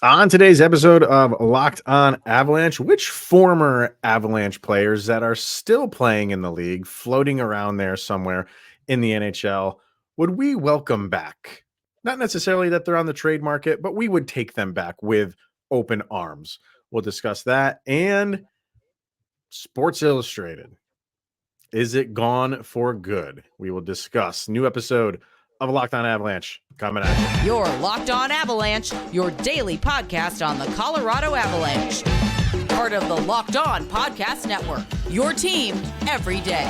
On today's episode of Locked On Avalanche, which former Avalanche players that are still playing in the league, floating around there somewhere in the NHL, would we welcome back? Not necessarily that they're on the trade market, but we would take them back with open arms. We'll discuss that. And Sports Illustrated. Is it gone for good? We will discuss. New episode of Locked On Avalanche coming at you. You're Locked On Avalanche, your daily podcast on the Colorado Avalanche. Part of the Locked On Podcast Network, your team every day.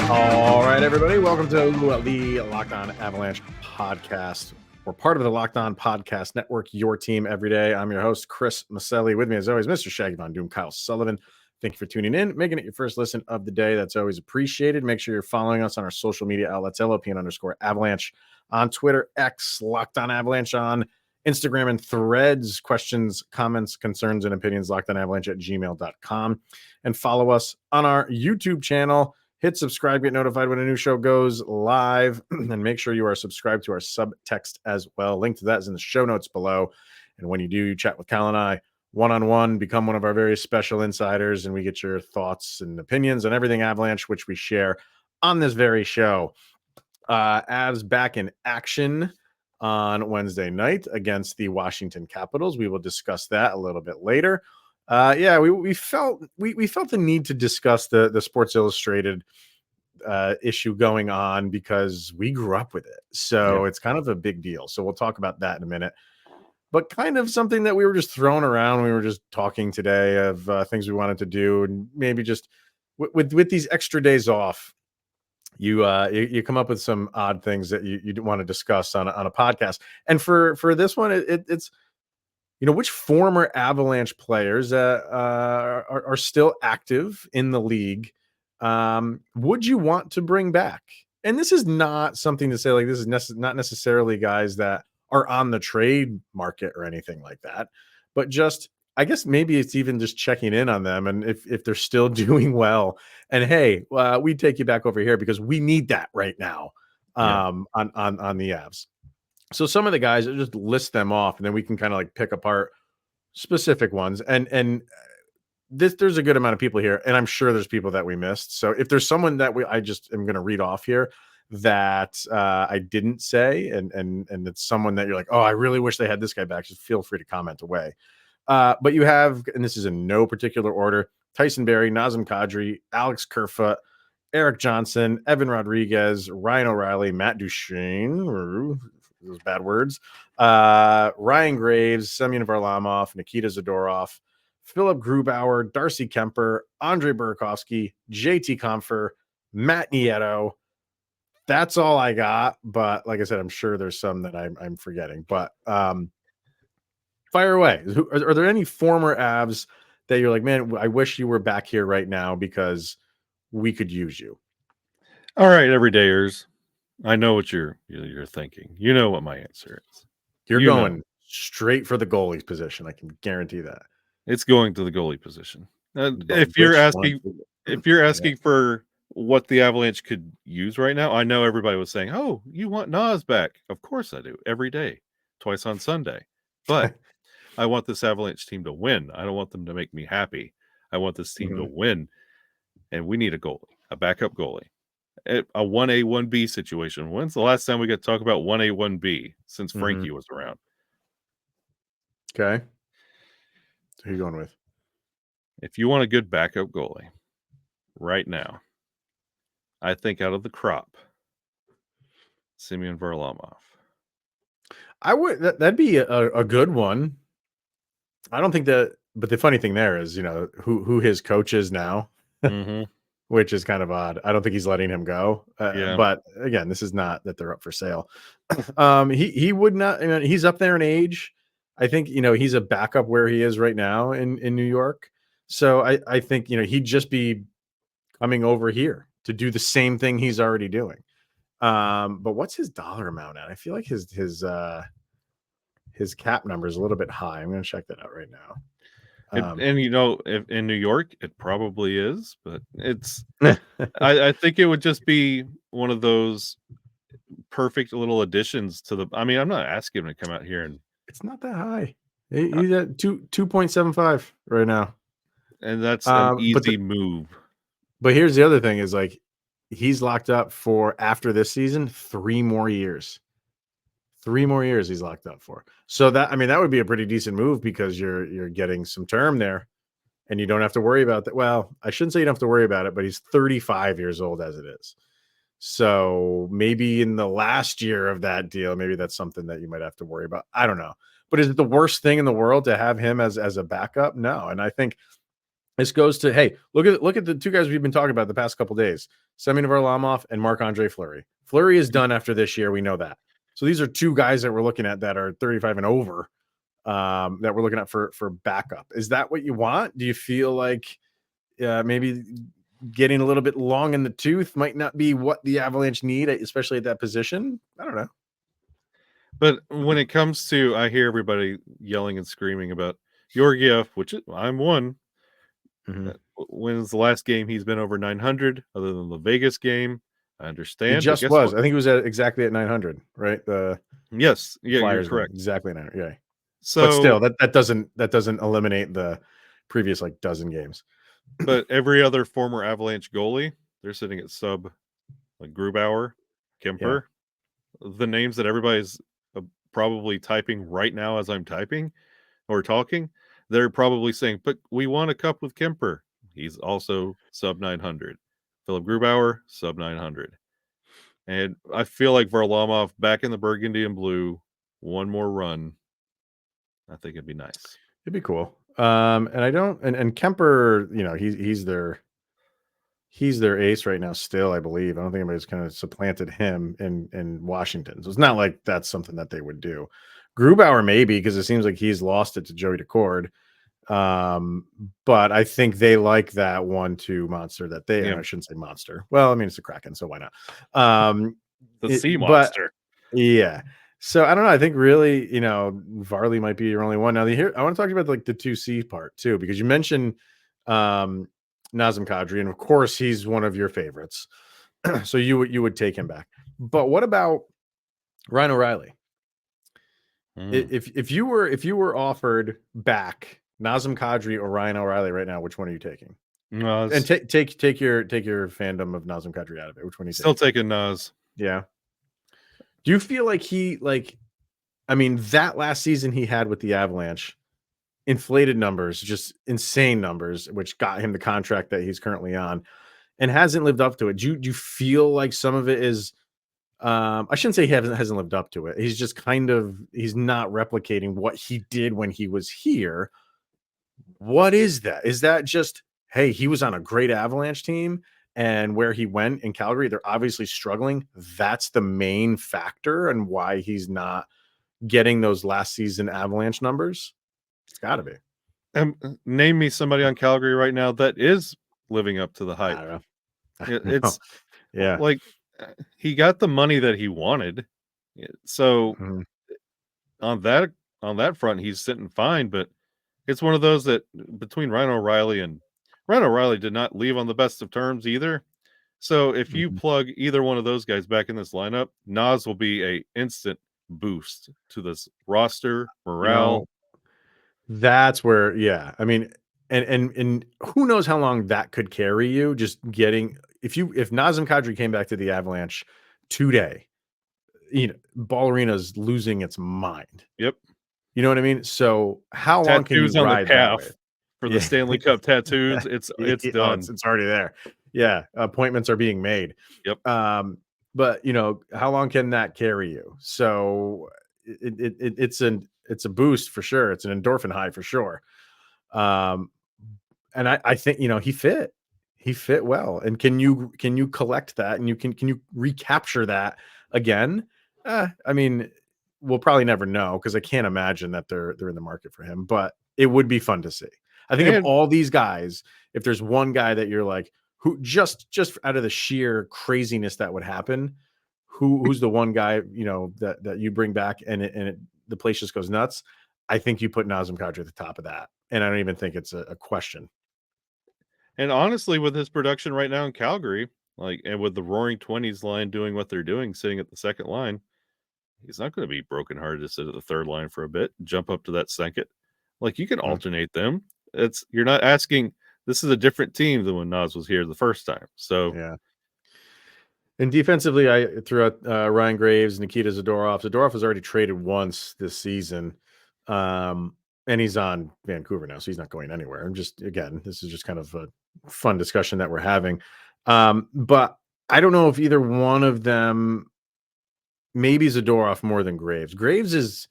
All right, everybody. Welcome to the Locked On Avalanche podcast. We're part of the Locked On Podcast Network, your team every day. I'm your host, Chris Maselli. With me, as always, Mr. Shaggy Von Doom, Kyle Sullivan. Thank you for tuning in, making it your first listen of the day. That's always appreciated. Make sure you're following us on our social media outlets, LOPN_Avalanche on Twitter, X, Locked On Avalanche on Instagram and Threads. Questions, comments, concerns, and opinions, lockedonavalanche@gmail.com. And follow us on our YouTube channel. Hit subscribe, get notified when a new show goes live, and make sure you are subscribed to our subtext as well. Link to that is in the show notes below. And when you do, you chat with Cal and I one-on-one, become one of our very special insiders, and we get your thoughts and opinions on everything Avalanche, which we share on this very show. Avs back in action on Wednesday night against the Washington Capitals. We will discuss that a little bit later. We felt the need to discuss the Sports Illustrated issue going on because we grew up with it. So It's kind of a big deal. So we'll talk about that in a minute. But kind of something that we were just throwing around. We were just talking today of things we wanted to do, and maybe just with these extra days off, you come up with some odd things that you want to discuss on a podcast. And for this one, it's which former Avalanche players are still active in the league would you want to bring back? And this is not something to say like this is not necessarily guys that are on the trade market or anything like that, but just I guess maybe it's even just checking in on them and if they're still doing well. And hey, we take you back over here because we need that right now on the Avs. So some of the guys, just list them off, and then we can kind of like pick apart specific ones. And there's a good amount of people here, and I'm sure there's people that we missed. So if there's someone that I just am going to read off here that I didn't say, and it's someone that you're like, oh, I really wish they had this guy back, just feel free to comment away. But you have, and this is in no particular order, Tyson Barrie, Nazem Kadri, Alex Kerfoot, Eric Johnson, Evan Rodriguez, Ryan O'Reilly, Matt Duchene, those bad words, Ryan Graves, Semyon Varlamov, Nikita Zadorov, Philip Grubauer, Darcy Kemper, Andre Burakovsky, JT Compher, Matt Nieto. That's all I got. But like I said, I'm sure there's some that I'm forgetting. But fire away. Are there any former Avs that you're like, man, I wish you were back here right now because we could use you? All right, everydayers. I know what you're thinking. You know what my answer is. You're going straight for the goalie's position. I can guarantee that. It's going to the goalie position. If you're asking for what the Avalanche could use right now, I know everybody was saying, "Oh, you want Nas back?" Of course I do. Every day, twice on Sunday. But I want this Avalanche team to win. I don't want them to make me happy. I want this team to win, and we need a goalie, a backup goalie. A 1A, 1B situation. When's the last time we got to talk about 1A, 1B since Frankie was around? Okay. So who are you going with? If you want a good backup goalie right now, I think out of the crop, Semyon Varlamov. I would that'd be a good one. I don't think that, but the funny thing there is, who his coach is now. Which is kind of odd. I don't think he's letting him go. But again, this is not that they're up for sale. He would not. He's up there in age. I think he's a backup where he is right now in New York. So I think he'd just be coming over here to do the same thing he's already doing. But what's his dollar amount at? I feel like his cap number is a little bit high. I'm going to check that out right now. And if in New York, it probably is, but it's, I think it would just be one of those perfect little additions to the. I mean, I'm not asking him to come out here and. It's not that high. He's at 2.75 right now. And that's an But easy move. But here's the other thing is like he's locked up for after this season 3 more years. 3 more years he's locked up for. So that that would be a pretty decent move because you're getting some term there and you don't have to worry about that. Well, I shouldn't say you don't have to worry about it, but he's 35 years old as it is. So maybe in the last year of that deal, maybe that's something that you might have to worry about. I don't know. But is it the worst thing in the world to have him as a backup? No. And I think this goes to, hey, look at the 2 guys we've been talking about the past couple of days, Semyon Varlamov and Marc-Andre Fleury. Fleury is done after this year. We know that. So these are 2 guys that we're looking at that are 35 and over that we're looking at for backup. Is that what you want? Do you feel like maybe getting a little bit long in the tooth might not be what the Avalanche need, especially at that position? I don't know. But when it comes to, I hear everybody yelling and screaming about Georgiev, which I'm one. Mm-hmm. When's the last game he's been over 900 other than the Vegas game? I understand. He just was. I think he was exactly at 900, right? Yes. Yeah, Flyers you're correct. Exactly 900. Yeah. So, but still, that doesn't eliminate the previous like dozen games. But every other former Avalanche goalie, they're sitting at sub, like Grubauer, Kemper, the names that everybody's probably typing right now as I'm typing or talking. They're probably saying, but we won a cup with Kemper. He's also sub 900. Philip Grubauer, sub 900. And I feel like Varlamov back in the burgundy and blue, one more run. I think it'd be nice. It'd be cool. And Kemper, he's their ace right now still, I believe. I don't think anybody's kind of supplanted him in Washington. So it's not like that's something that they would do. Grubauer maybe, because it seems like he's lost it to Joey Decord. But I think they like that 1-2 monster that they I shouldn't say monster. Well, I mean it's a Kraken, so why not? The sea monster. Yeah. So I don't know. I think really, Varley might be your only one. Now I want to talk about like the 2C part too, because you mentioned Nazem Kadri, and of course he's one of your favorites. So you would take him back. But what about Ryan O'Reilly? If you were offered back Nazem Kadri or Ryan O'Reilly right now, which one are you taking? Nas. And take your fandom of Nazem Kadri out of it. Which one are you still taking Nas? Yeah. Do you feel like that last season he had with the Avalanche, inflated numbers, just insane numbers, which got him the contract that he's currently on, and hasn't lived up to it? Do you feel like some of it is? I shouldn't say he hasn't lived up to it. He's just he's not replicating what he did when he was here. What is that? Is that just, hey, he was on a great Avalanche team and where he went in Calgary, they're obviously struggling. That's the main factor and why he's not getting those last season Avalanche numbers? It's got to be. Name me somebody on Calgary right now that is living up to the hype. I don't know. It's like he got the money that he wanted. So on that front, he's sitting fine, but it's one of those that between Ryan O'Reilly did not leave on the best of terms either. So if you plug either one of those guys back in this lineup, Nas will be a instant boost to this roster morale. That's where, I mean, and who knows how long that could carry you. Just getting if Nazem Kadri came back to the Avalanche today, Ball Arena's losing its mind. Yep. You know what I mean? So how long can you ride that way? For the Stanley Cup tattoos? It's done. It's already there. Yeah, appointments are being made. Yep. But how long can that carry you? So it's a boost for sure. It's an endorphin high for sure. And I think he fit well. And can you collect that and can you recapture that again? I mean, we'll probably never know because I can't imagine that they're in the market for him, but it would be fun to see. I think of all these guys, if there's one guy that you're like, who just out of the sheer craziness that would happen, who's the one guy, that you bring back and the place just goes nuts. I think you put Nazem Kadri at the top of that. And I don't even think it's a question. And honestly, with his production right now in Calgary, Like, and with the Roaring 20s line doing what they're doing, sitting at the second line, he's not going to be brokenhearted to sit at the third line for a bit, jump up to that second. Like, you can alternate them. You're not asking. This is a different team than when Nas was here the first time. So Yeah. And defensively, I threw out Ryan Graves, Nikita Zadorov. Zadorov was already traded once this season, and he's on Vancouver now, so he's not going anywhere. I'm just, again, this is just kind of a fun discussion that we're having. But I don't know if either one of them, maybe Zadorov more than Graves. Graves is,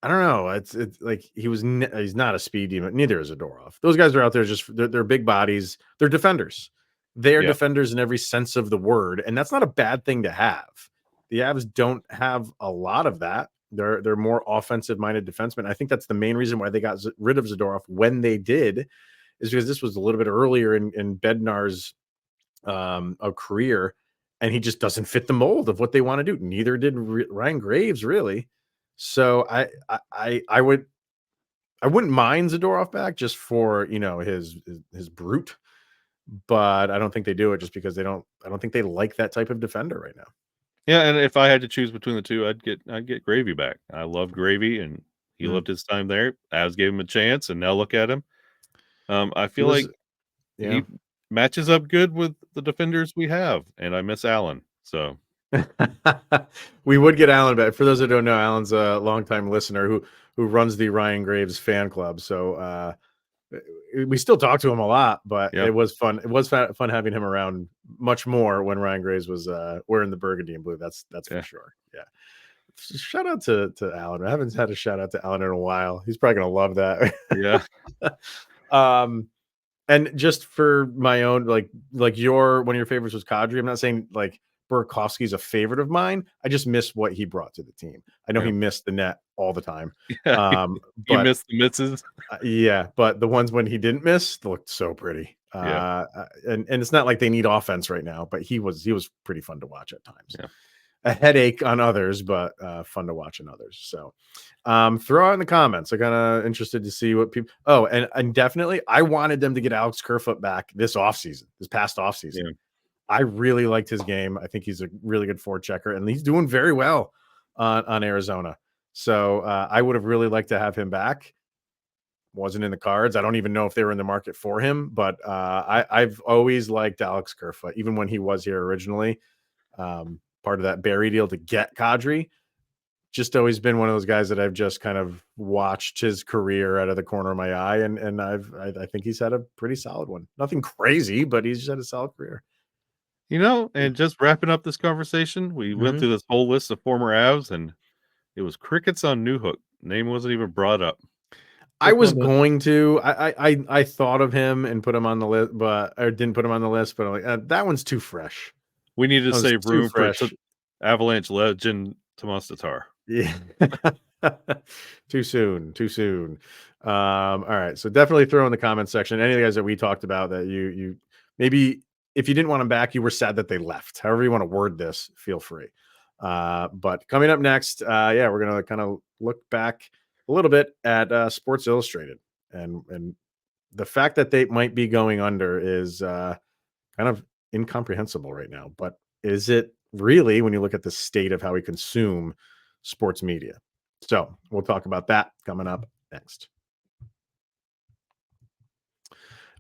I don't know. It's like he's not a speed demon. Neither is Zadorov. Those guys are out there they're big bodies. They're defenders. They are defenders in every sense of the word, and that's not a bad thing to have. The Avs don't have a lot of that. They're more offensive minded defensemen. I think that's the main reason why they got rid of Zadorov when they did, is because this was a little bit earlier in Bednar's career, and he just doesn't fit the mold of what they want to do. Neither did Ryan Graves, really. So I wouldn't mind Zadorov back just for his brute, but I don't think they do it just because I don't think they like that type of defender right now. yeah, and if I had to choose between the two, I'd get Gravy back. I love Gravy, and he loved his time there. Avs gave him a chance, and now look at him. I feel like he matches up good with the defenders we have, and I miss Allen. So we would get Allen back. For those that don't know, Allen's a longtime listener who runs the Ryan Graves fan club. So we still talk to him a lot, but it was fun. It was fun having him around much more when Ryan Graves was wearing the burgundy and blue. That's for sure. Yeah. Shout out to Allen. I haven't had a shout out to Allen in a while. He's probably gonna love that. Yeah. And just for my own, like one of your favorites was Kadri. I'm not saying like Burakovsky's a favorite of mine. I just miss what he brought to the team. I know he missed the net all the time. He missed the misses. Yeah, but the ones when he didn't miss looked so pretty. And it's not like they need offense right now, but he was pretty fun to watch at times. Yeah. A headache on others, but fun to watch on others. So throw out in the comments. I'm kind of interested to see what people. Oh, and definitely, I wanted them to get Alex Kerfoot back this past offseason. Yeah. I really liked his game. I think he's a really good forechecker, and he's doing very well on Arizona. So I would have really liked to have him back. Wasn't in the cards. I don't even know if they were in the market for him, but I've always liked Alex Kerfoot, even when he was here originally. Part of that Barry deal to get Kadri. Just always been one of those guys that I've just kind of watched his career out of the corner of my eye, and I think he's had a pretty solid one. Nothing crazy, but he's just had a solid career. And just wrapping up this conversation, we went through this whole list of former Avs, and it was crickets on Newhook. Name wasn't even brought up. I was going to. I thought of him and put him on the list, or didn't put him on the list. But I'm like, that one's too fresh. We needed to save room for Avalanche legend Tomas Tatar. Yeah, too soon. All right, so definitely throw in the comments section any of the guys that we talked about that you maybe. If you didn't want them back, you were sad that they left. However you want to word this, feel free. But coming up next, we're going to kind of look back a little bit at Sports Illustrated. And the fact that they might be going under is kind of incomprehensible right now. But is it really, when you look at the state of how we consume sports media? So we'll talk about that coming up next.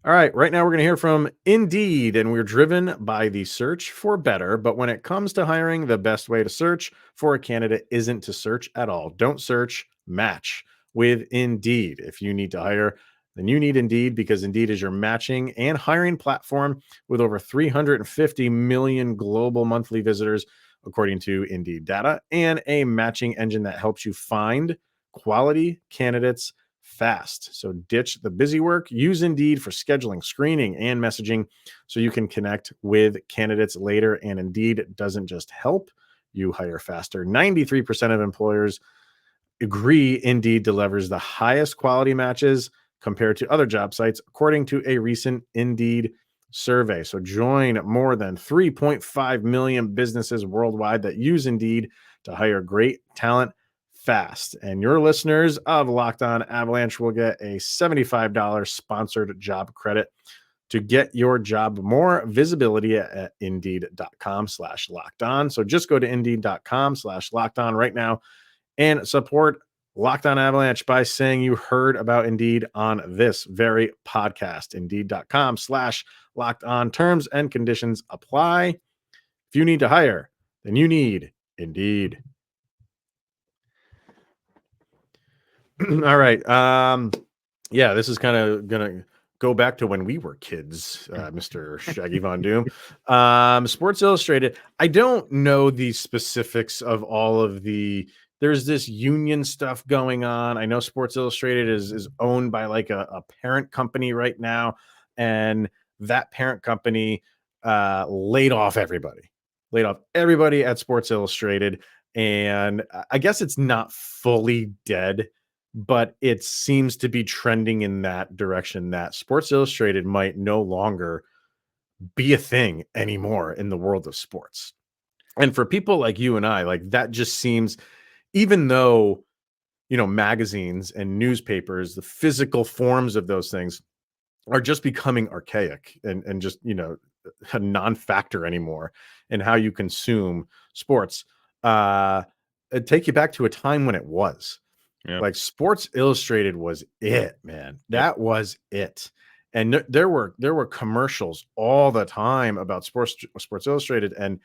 All right, right now we're going to hear from Indeed, and we're driven by the search for better. But when it comes to hiring, the best way to search for a candidate isn't to search at all. Don't search, match with Indeed. If you need to hire, then you need Indeed, because Indeed is your matching and hiring platform with over 350 million global monthly visitors, according to Indeed data, and a matching engine that helps you find quality candidates fast. So ditch the busy work. Use Indeed for scheduling, screening, and messaging so you can connect with candidates later. And Indeed doesn't just help you hire faster. 93% of employers agree Indeed delivers the highest quality matches compared to other job sites, according to a recent Indeed survey. So join more than 3.5 million businesses worldwide that use Indeed to hire great talent fast. And your listeners of Locked On Avalanche will get a $75 sponsored job credit to get your job more visibility at indeed.com/lockedon. So just go to indeed.com/lockedon right now and support Locked On Avalanche by saying you heard about Indeed on this very podcast. Indeed.com/lockedon. Terms and conditions apply. If you need to hire, then you need Indeed. All right. Yeah, this is kind of gonna go back to when we were kids, Mr. Shaggy Von Doom. Sports Illustrated. I don't know the specifics of all of the. There's this union stuff going on. I know Sports Illustrated is owned by like a parent company right now, and that parent company laid off everybody. Laid off everybody at Sports Illustrated, and I guess it's not fully dead, but it seems to be trending in that direction that Sports Illustrated might no longer be a thing anymore in the world of sports. And for people like you and I, like that just seems, even though, magazines and newspapers, the physical forms of those things are just becoming archaic and just, a non-factor anymore in how you consume sports. It take you back to a time when it was. Yeah. Like Sports Illustrated was it, man. Yep. That was it. And there were commercials all the time about Sports Illustrated and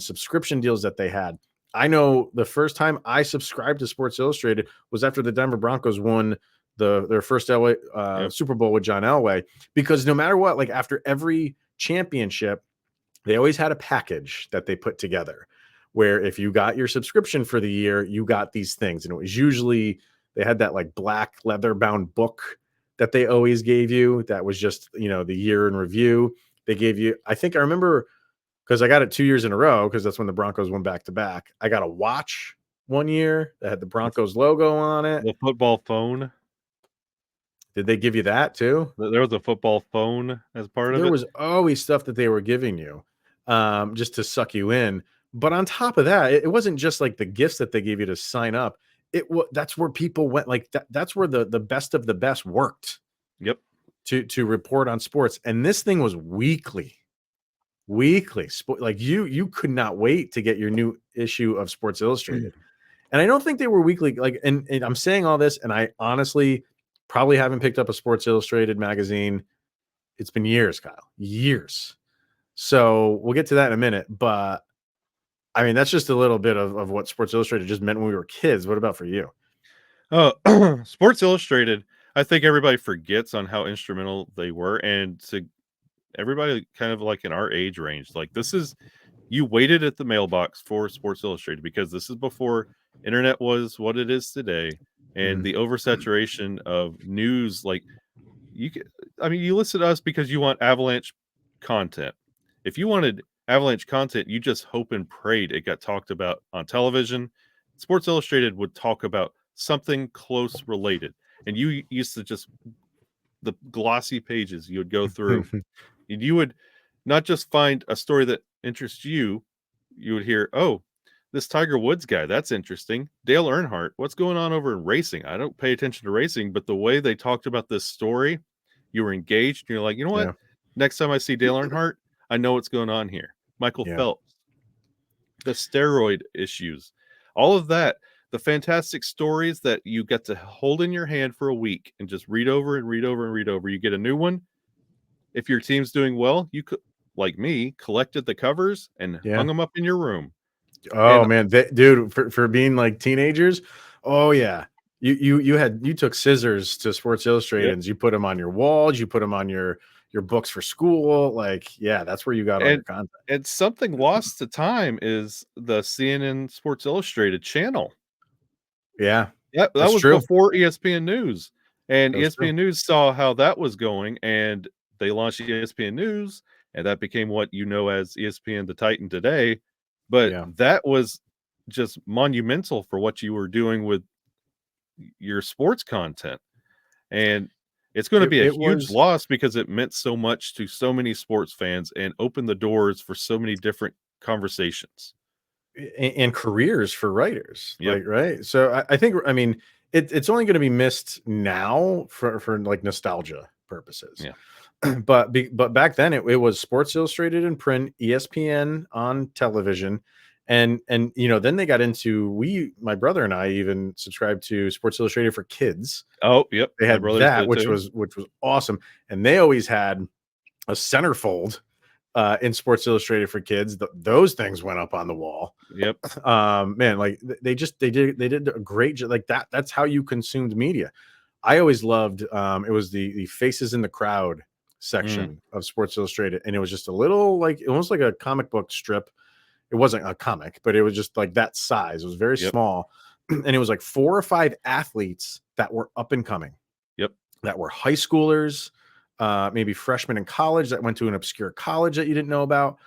subscription deals that they had. I know the first time I subscribed to Sports Illustrated was after the Denver Broncos won their first Super Bowl with John Elway, because no matter what, like after every championship, they always had a package that they put together where if you got your subscription for the year, you got these things. And it was usually, they had that like black leather bound book that they always gave you. That was just, the year in review. They gave you, I think I remember, because I got it 2 years in a row, because that's when the Broncos went back to back. I got a watch one year that had the Broncos logo on it. The football phone. Did they give you that too? There was a football phone as part of it. There was always stuff that they were giving you just to suck you in. But on top of that, it wasn't just like the gifts that they gave you to sign up. That's where people went. Like that's where the best of the best worked. Yep. To report on sports, and this thing was weekly. Like you could not wait to get your new issue of Sports Illustrated. And I don't think they were weekly. Like, and I'm saying all this, and I honestly probably haven't picked up a Sports Illustrated magazine. It's been years, Kyle, years. So we'll get to that in a minute, but I mean, that's just a little bit of what Sports Illustrated just meant when we were kids. What about for you? Sports Illustrated, I think everybody forgets on how instrumental they were. And to everybody kind of like in our age range, like you waited at the mailbox for Sports Illustrated because this is before internet was what it is today. And the oversaturation of news, like you listen to us because you want Avalanche content. If you wanted Avalanche content, you just hope and prayed it got talked about on television. Sports Illustrated would talk about something close related, and you used to just the glossy pages you would go through, and you would not just find a story that interests you. You would hear, "Oh, this Tiger Woods guy, that's interesting. Dale Earnhardt, what's going on over in racing?" I don't pay attention to racing, but the way they talked about this story, you were engaged. And you're like, you know what? Yeah. Next time I see Dale Earnhardt, I know what's going on here. Michael Phelps, the steroid issues, all of that, the fantastic stories that you get to hold in your hand for a week and just read over and read over and read over. You get a new one. If your team's doing well, you could, like me, collected the covers and hung them up in your room. Oh, man, dude, for being like teenagers. Oh yeah. You took scissors to Sports Illustrated and you put them on your walls, you put them on your books for school. Like, yeah, that's where you got all your content. And something lost to time is the CNN Sports Illustrated channel. Yeah. Yeah, that was true. before ESPN News. And ESPN News saw how that was going, and they launched ESPN News, and that became what you know as ESPN the Titan today. But that was just monumental for what you were doing with your sports content. And it's going to be a huge loss because it meant so much to so many sports fans and opened the doors for so many different conversations and careers for writers. Like, right. So I think, I mean, it's only going to be missed now for like nostalgia purposes. Yeah. but back then it was Sports Illustrated in print, ESPN on television, and then they got into my brother and I even subscribed to Sports Illustrated for Kids. Oh, yep. They My had brothers that, did which too. was awesome, and they always had a centerfold in Sports Illustrated for Kids. Those things went up on the wall. Yep. Man, like they did a great job. Like that's how you consumed media. I always loved it was the Faces in the Crowd section of Sports Illustrated, and it was just a little like almost like a comic book strip. It wasn't a comic, but it was just like that size. It was very small, and it was like 4 or 5 athletes that were up and coming. Yep. That were high schoolers, maybe freshmen in college that went to an obscure college that you didn't know about.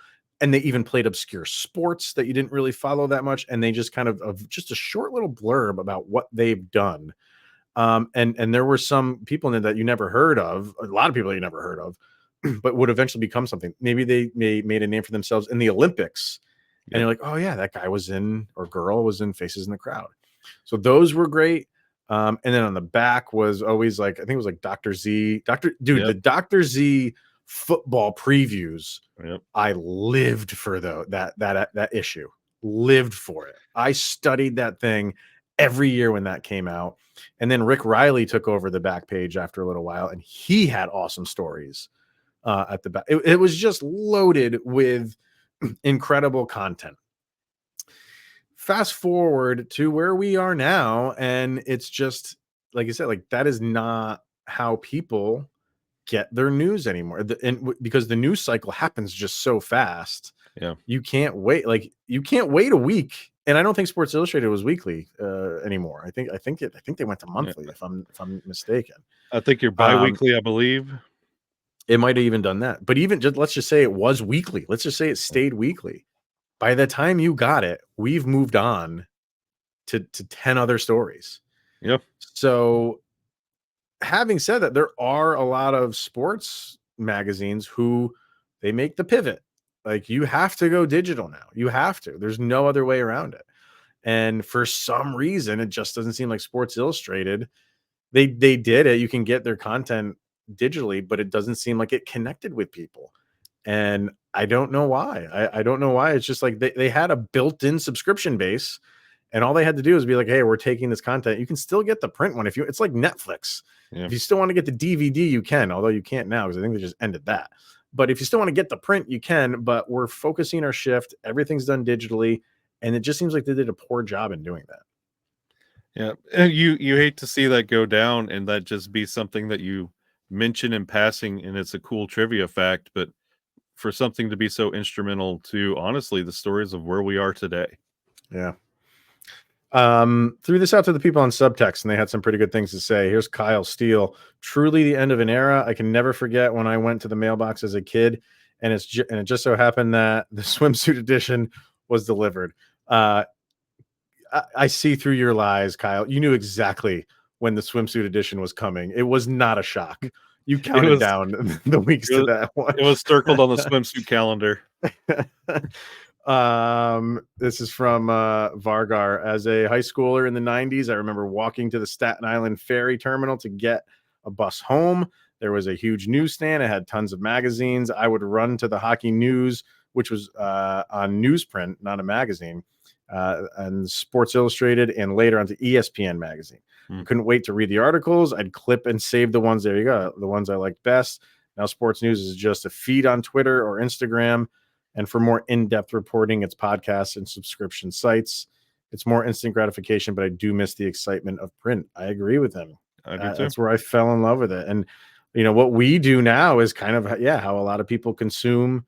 And they even played obscure sports that you didn't really follow that much. And they just kind of just a short little blurb about what they've done. And there were some people in it that you never heard of, a lot of people that you never heard of, but would eventually become something. Maybe they made a name for themselves in the Olympics. And you're like, oh yeah, that guy was in, or girl was in Faces in the Crowd. So those were great. And then on the back was always like, I think it was like Dr. Z. The Dr. Z football previews. Yep. I lived for that issue. Lived for it. I studied that thing every year when that came out. And then Rick Riley took over the back page after a little while, and he had awesome stories at the back. It was just loaded with incredible content. Fast forward to where we are now, and it's just like you said, like that is not how people get their news anymore. Because the news cycle happens just so fast. Yeah, you can't wait. Like you can't wait a week. And I don't think Sports Illustrated was weekly anymore. I think they went to monthly. If I'm mistaken. I think you're bi-weekly, I believe. It might have even done that. But even let's just say it was weekly. Let's just say it stayed weekly. By the time you got it, we've moved on to 10 other stories. Yep. So having said that, there are a lot of sports magazines who they make the pivot. Like you have to go digital now. You have to. There's no other way around it. And for some reason, it just doesn't seem like Sports Illustrated. They did it. You can get their content digitally, but it doesn't seem like it connected with people. And I don't know why. I don't know why. It's just like they had a built-in subscription base, and all they had to do is be like, hey, we're taking this content. You can still get the print one if you. It's like Netflix. Yeah. If you still want to get the DVD, you can, although you can't now because I think they just ended that. But if you still want to get the print, you can. But we're focusing our shift. Everything's done digitally, and it just seems like they did a poor job in doing that. Yeah, and you hate to see that go down, and that just be something that you mention in passing, and it's a cool trivia fact, but for something to be so instrumental to, honestly, the stories of where we are today. Yeah. Threw this out to the people on subtext, and they had some pretty good things to say. Here's Kyle Steele. Truly the end of an era. I can never forget when I went to the mailbox as a kid, and it just so happened that the swimsuit edition was delivered. I see through your lies, Kyle. You knew exactly when the swimsuit edition was coming. It was not a shock. You counted down the weeks to that one. It was circled on the swimsuit calendar. This is from Vargar. As a high schooler in the 90s, I remember walking to the Staten Island ferry terminal to get a bus home. There was a huge newsstand. It had tons of magazines. I would run to the Hockey News, which was on newsprint, not a magazine, and Sports Illustrated, and later onto ESPN magazine. Couldn't wait to read the articles. I'd clip and save the ones. There you go. The ones I liked best. Now Sports News is just a feed on Twitter or Instagram. And for more in-depth reporting, it's podcasts and subscription sites. It's more instant gratification, but I do miss the excitement of print. I agree with him. I do too. That's where I fell in love with it. And, what we do now is kind of, how a lot of people consume,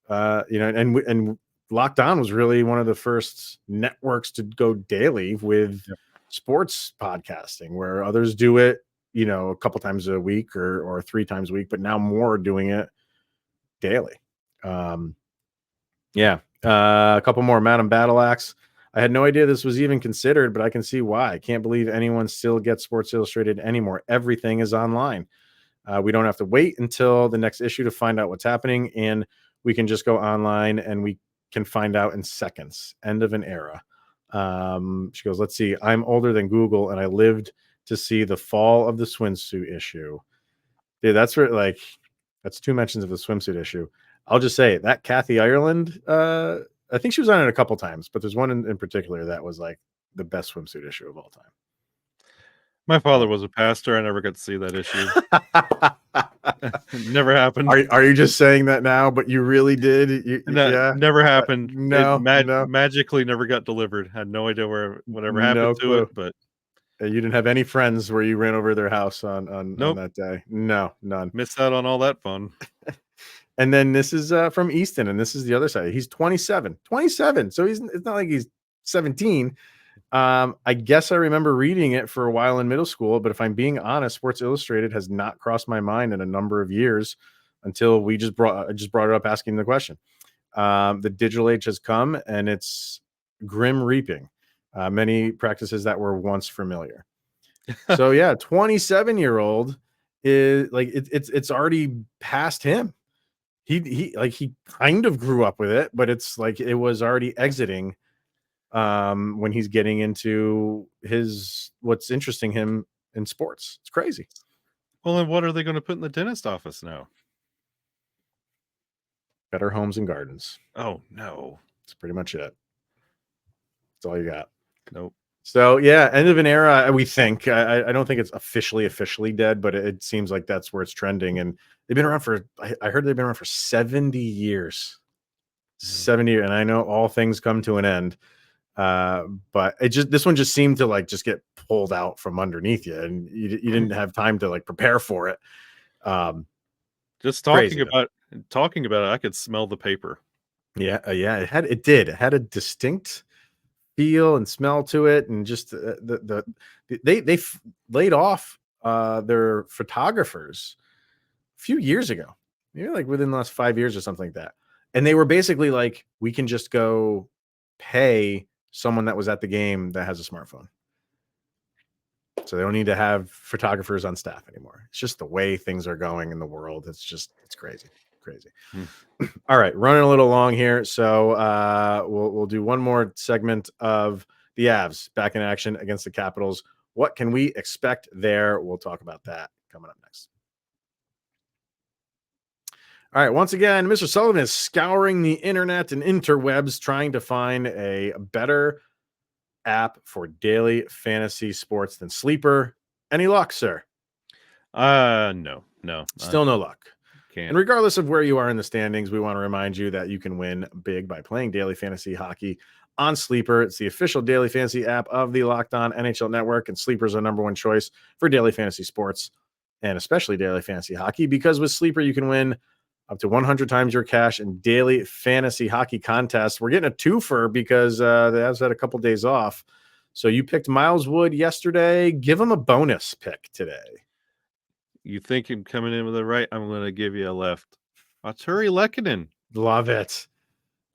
and Locked On was really one of the first networks to go daily with sports podcasting, where others do it, a couple times a week or 3 times a week, but now more are doing it daily. A couple more. Madam Battle Axe. I had no idea this was even considered, but I can see why. I can't believe anyone still gets Sports Illustrated anymore. Everything is online. We don't have to wait until the next issue to find out what's happening, and we can just go online and we can find out in seconds. End of an era. She goes, let's see. I'm older than Google, and I lived to see the fall of the swimsuit issue. Dude, that's where That's 2 mentions of the swimsuit issue. I'll just say that Kathy Ireland, I think she was on it a couple times, but there's one in particular that was like the best swimsuit issue of all time. My father was a pastor. I never got to see that issue. Never happened. Are you just saying that now? But you really did? Yeah. Never happened. No, no. Magically never got delivered. Had no idea whatever happened No to clue. it. But You didn't have any friends where you ran over their house on Nope. that day? No, none. Missed out on all that fun. And then this is from Easton, and this is the other side. He's 27. 27. So it's not like he's 17. I guess I remember reading it for a while in middle school, but if I'm being honest, Sports Illustrated has not crossed my mind in a number of years until I just brought it up asking the question. The digital age has come, and it's grim reaping many practices that were once familiar. So yeah, 27-year-old is like it's already past him. He kind of grew up with it, but it's like it was already exiting when he's getting into what's interesting him in sports. It's crazy. Well, then what are they going to put in the dentist office now? Better Homes and Gardens. Oh no, that's pretty much it. That's all you got. Nope. So yeah, end of an era. We think. I don't think it's officially dead, but it seems like that's where it's trending. And they've been around for. I heard they've been around for 70 years. 70, and I know all things come to an end. But this one just seemed to like just get pulled out from underneath you, and you didn't have time to like prepare for it. Just talking about it, I could smell the paper. Yeah, it had a distinct feel and smell to it, and just they laid off their photographers a few years ago, maybe like within the last 5 years or something like that, and they were basically like, we can just go pay someone that was at the game that has a smartphone, so they don't need to have photographers on staff anymore. It's just the way things are going in the world. It's crazy. All right, running a little long here, so we'll do one more segment of the Avs back in action against the Capitals. What can we expect there? We'll talk about that coming up next. All right, once again, Mr. Sullivan is scouring the internet and interwebs trying to find a better app for daily fantasy sports than Sleeper. Any luck, sir? No. Still no luck. Can't. And regardless of where you are in the standings, we want to remind you that you can win big by playing daily fantasy hockey on Sleeper. It's the official daily fantasy app of the Locked On NHL Network, and Sleeper is our number one choice for daily fantasy sports, and especially daily fantasy hockey, because with Sleeper you can win up to 100 times your cash in daily fantasy hockey contests. We're getting a twofer because the Avs had a couple days off. So you picked Miles Wood yesterday. Give him a bonus pick today. You think him coming in with a right? I'm going to give you a left. Artturi Lehkonen. Love it.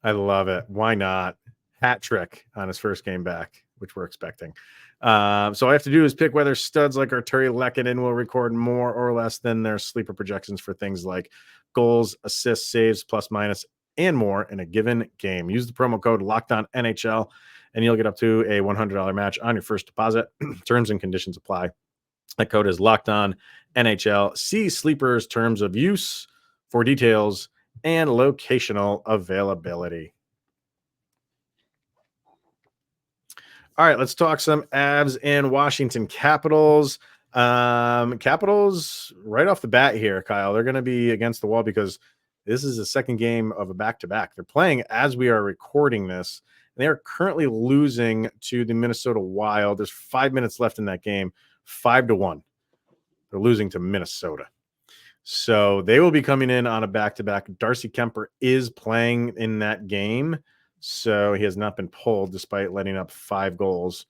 I love it. Why not? Hat trick on his first game back, which we're expecting. So all I have to do is pick whether studs like Artturi Lehkonen will record more or less than their sleeper projections for things like goals, assists, saves, plus, minus, and more in a given game. Use the promo code LOCKEDONNHL, and you'll get up to a $100 match on your first deposit. Terms and conditions apply. That code is LOCKEDONNHL. See Sleeper's terms of use for details and locational availability. All right, let's talk some Avs and Washington Capitals. Capitals, right off the bat here, Kyle, they're going to be against the wall because this is the second game of a back-to-back. They're playing as we are recording this. They are currently losing to the Minnesota Wild. There's 5 minutes left in that game, 5-1. They're losing to Minnesota. So they will be coming in on a back-to-back. Darcy Kemper is playing in that game, so he has not been pulled despite letting up 5 goals.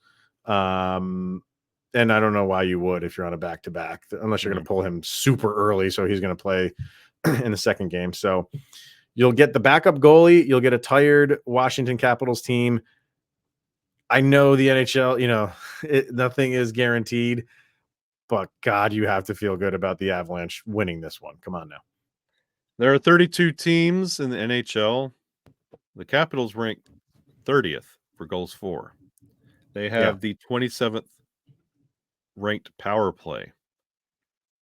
And I don't know why you would if you're on a back-to-back, unless you're going to pull him super early, so he's going to play in the second game. So you'll get the backup goalie. You'll get a tired Washington Capitals team. I know the NHL, nothing is guaranteed, but God, you have to feel good about the Avalanche winning this one. Come on now. There are 32 teams in the NHL. The Capitals rank 30th for goals for. They have the 27th ranked power play.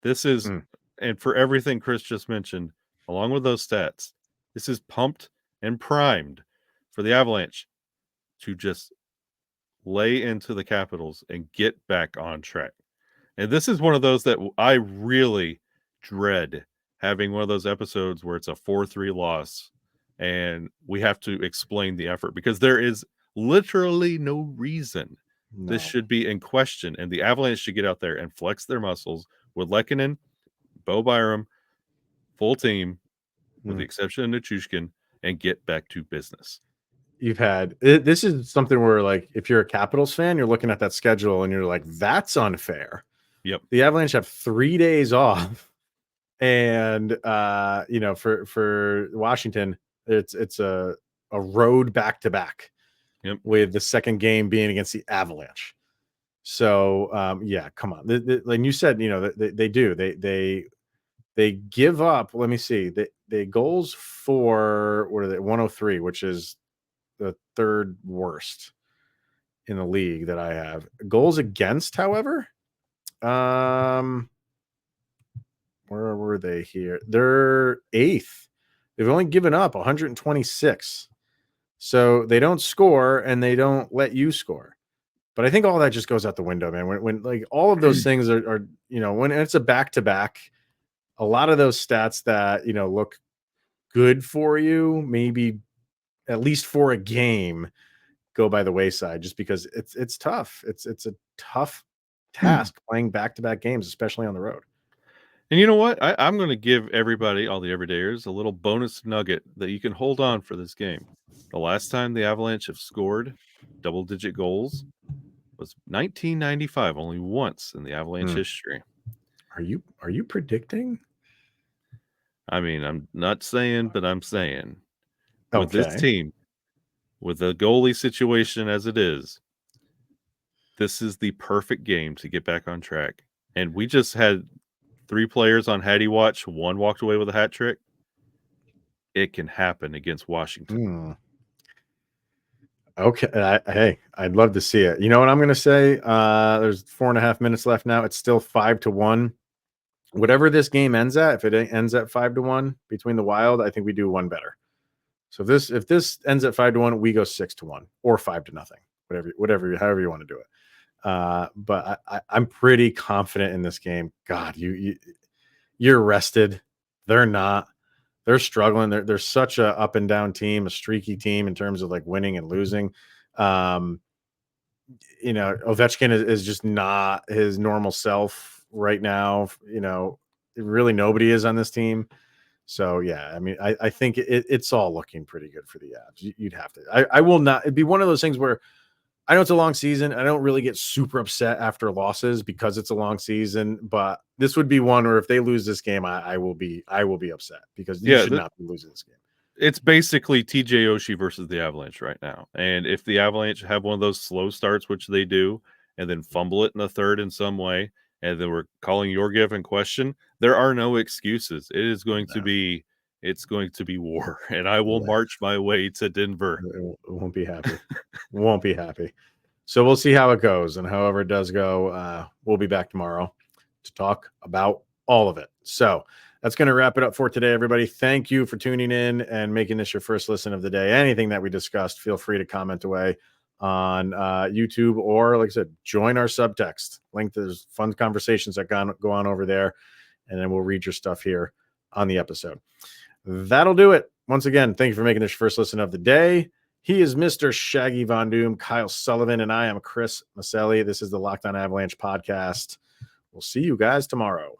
This is and for everything Chris just mentioned, along with those stats, this is pumped and primed for the Avalanche to just lay into the Capitals and get back on track. And this is one of those that I really dread, having one of those episodes where it's a 4-3 loss and we have to explain the effort, because there is literally no reason this should be in question. And the Avalanche should get out there and flex their muscles with Lehkonen, Bo Byram, full team, with the exception of Nichushkin, and get back to business. You've had this is something where, like, if you're a Capitals fan, you're looking at that schedule and you're like, that's unfair. Yep. The Avalanche have 3 days off, and you know, for Washington, it's a road back-to-back. Yep. With the second game being against the Avalanche. So yeah, come on. Like you said, you know, they do. They give up. Let me see. They goals for, what are they? 103, which is the third worst in the league that I have. Goals against, however, where were they here? They're 8th. They've only given up 126. So they don't score and they don't let you score. But I think all that just goes out the window, man. When like all of those things are, you know, when it's a back-to-back, a lot of those stats that, you know, look good for you, maybe at least for a game, go by the wayside, just because it's tough. It's a tough task playing back-to-back games, especially on the road. And you know what? I'm going to give everybody, all the everydayers, a little bonus nugget that you can hold on for this game. The last time the Avalanche have scored double-digit goals was 1995, only once in the Avalanche history. Are you predicting? I mean, I'm not saying, but I'm saying. With this team, with the goalie situation as it is, this is the perfect game to get back on track. And we just had 3 players on Hattie watch. 1 walked away with a hat trick. It can happen against Washington. Okay. Hey, I'd love to see it. You know what I'm going to say? There's 4.5 minutes left now. It's still 5-1. Whatever this game ends at, if it ends at 5-1 between the Wild, I think we do one better. So if this ends at 5-1, we go 6-1 or 5-0, however you want to do it. But I'm pretty confident in this game. God, you're rested. They're not. They're struggling. They're such a up and down team, a streaky team in terms of like winning and losing. You know, Ovechkin is just not his normal self right now. You know, really nobody is on this team. So yeah, I mean, I think it's all looking pretty good for the Avs. You'd have to. I will not. It'd be one of those things where I know it's a long season. I don't really get super upset after losses because it's a long season, but this would be one where if they lose this game, I will be upset, because you should not be losing this game. It's basically TJ Oshie versus the Avalanche right now. And if the Avalanche have one of those slow starts, which they do, and then fumble it in the third in some way, and then we're calling Georgiev in question, there are no excuses. It is going to be war, and I will march my way to Denver. It won't be happy. Won't be happy. So we'll see how it goes, and however it does go, we'll be back tomorrow to talk about all of it. So that's going to wrap it up for today, everybody. Thank you for tuning in and making this your first listen of the day. Anything that we discussed, feel free to comment away on YouTube, or like I said, join our subtext link. There's fun conversations that go on over there, and then we'll read your stuff here on the episode. That'll do it. Once again, thank you for making this your first listen of the day. He is Mr. Shaggy Von Doom, Kyle Sullivan, and I am Chris Maselli. This is the Locked On Avalanche podcast. We'll see you guys tomorrow.